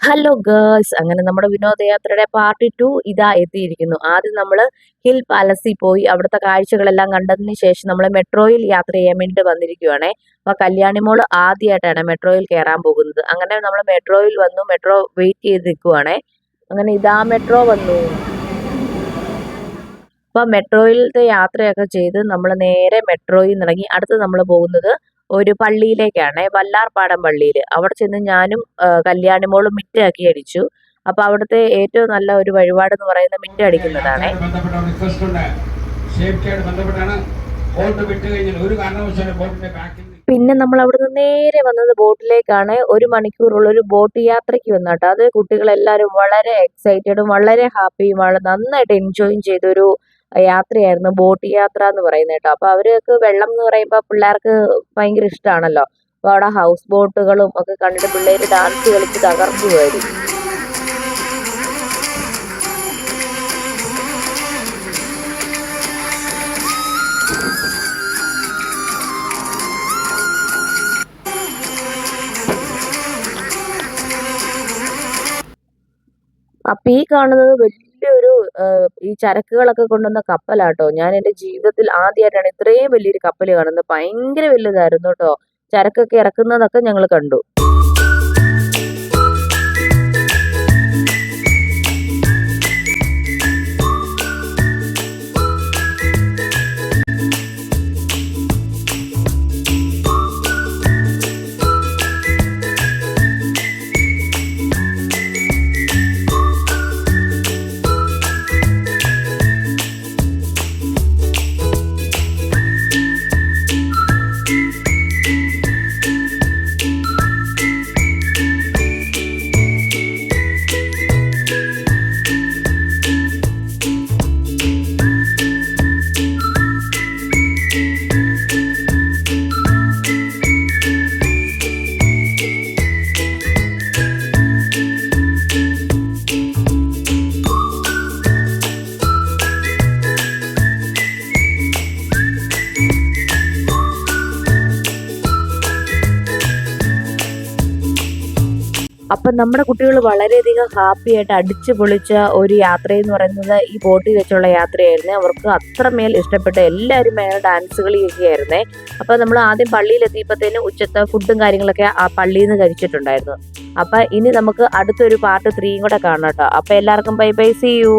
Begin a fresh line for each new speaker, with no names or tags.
Hello girls, അങ്ങനെ നമ്മുടെ വിനോദയാത്രയുടെ part 2 ഇതാ എത്തിയിരിക്കുന്നു. ആദ്യം നമ്മൾ ഹിൽ പാലസിൽ പോയി അവിടുത്തെ കാഴ്ചകളെല്ലാം കണ്ടതിന് ശേഷം നമ്മൾ മെട്രോയിൽ യാത്ര ചെയ്യാൻ വേണ്ടി വന്നിരിക്കുകയാണേ. അപ്പോൾ കല്യാണി മോള് ആദ്യമായിട്ടാണ് മെട്രോയിൽ കയറാൻ പോകുന്നത്. അങ്ങനെ നമ്മൾ മെട്രോയിൽ വന്നു, മെട്രോ വെയിറ്റ് ചെയ്ത് നിൽക്കുവാണേ. അങ്ങനെ ഇതാ മെട്രോ വന്നു. അപ്പോൾ മെട്രോയിലത്തെ യാത്രയൊക്കെ ചെയ്ത് നമ്മൾ നേരെ മെട്രോയിൽ നിന്ന് ഇറങ്ങി അടുത്ത് നമ്മൾ പോകുന്നത് ഒരു പള്ളിയിലേക്കാണ്, വല്ലാർപാടം പള്ളിയിൽ. അവിടെ ചെന്ന് ഞാനും കല്യാണിമോളും മിറ്റാക്കി അടിച്ചു. അപ്പോൾ അവിടുത്തെ ഏറ്റവും നല്ല ഒരു വഴിപാട് എന്ന് പറയുന്നത് മിറ്റ അടിക്കുന്നതാണ്. പിന്നെ നമ്മൾ അവിടുന്ന് നേരെ വന്നത് ബോട്ടിലേക്കാണ്. 1 മണിക്കൂറുള്ള ഒരു ബോട്ട് യാത്രയ്ക്ക് വന്നു കേട്ടോ. അത് കുട്ടികളെല്ലാവരും വളരെ എക്സൈറ്റഡും വളരെ ഹാപ്പിയും നന്നായിട്ട് എൻജോയും ചെയ്തൊരു യാത്രയായിരുന്നു ബോട്ട് യാത്ര എന്ന് പറയുന്നത് കേട്ടോ. അപ്പോൾ അവർക്ക് വെള്ളം എന്ന് പറയുമ്പോൾ പിള്ളേർക്ക് ഭയങ്കര ഇഷ്ടമാണല്ലോ. അപ്പോൾ അവിടെ ഹൗസ് ബോട്ടുകളും ഒക്കെ കണ്ടിട്ട് പിള്ളേർ ഡാൻസ് കളിച്ച് തകർക്കുകയായിരുന്നു. അപ്പൊ ഈ കാണുന്നത് വലിയൊരു ഈ ചരക്കുകളൊക്കെ കൊണ്ടുവന്ന കപ്പലാട്ടോ. ഞാൻ എൻ്റെ ജീവിതത്തിൽ ആദ്യമായിട്ടാണ് ഇത്രയും വലിയൊരു കപ്പൽ കാണുന്നത്. ഭയങ്കര വലുതായിരുന്നു കേട്ടോ. ചരക്കൊക്കെ ഇറക്കുന്നതൊക്കെ ഞങ്ങൾ കണ്ടു. അപ്പം നമ്മുടെ കുട്ടികൾ വളരെയധികം ഹാപ്പി ആയിട്ട് അടിച്ചു പൊളിച്ച ഒരു യാത്രയെന്ന് പറയുന്നത് ഈ ബോട്ടിൽ വെച്ചുള്ള യാത്രയായിരുന്നു. അവർക്ക് അത്രമേൽ ഇഷ്ടപ്പെട്ട, എല്ലാവരും ഭയങ്കര ഡാൻസ് കളിയൊക്കെ ആയിരുന്നേ. അപ്പോൾ നമ്മൾ ആദ്യം പള്ളിയിലെത്തിയപ്പോഴത്തേനും ഉച്ചത്തെ ഫുഡും കാര്യങ്ങളൊക്കെ ആ പള്ളിയിൽ നിന്ന് കഴിച്ചിട്ടുണ്ടായിരുന്നു. അപ്പം ഇനി നമുക്ക് അടുത്തൊരു പാർട്ട് 3 കൂടെ കാണാം കേട്ടോ. അപ്പോൾ എല്ലാവർക്കും ബൈ ബൈ, സീ യു.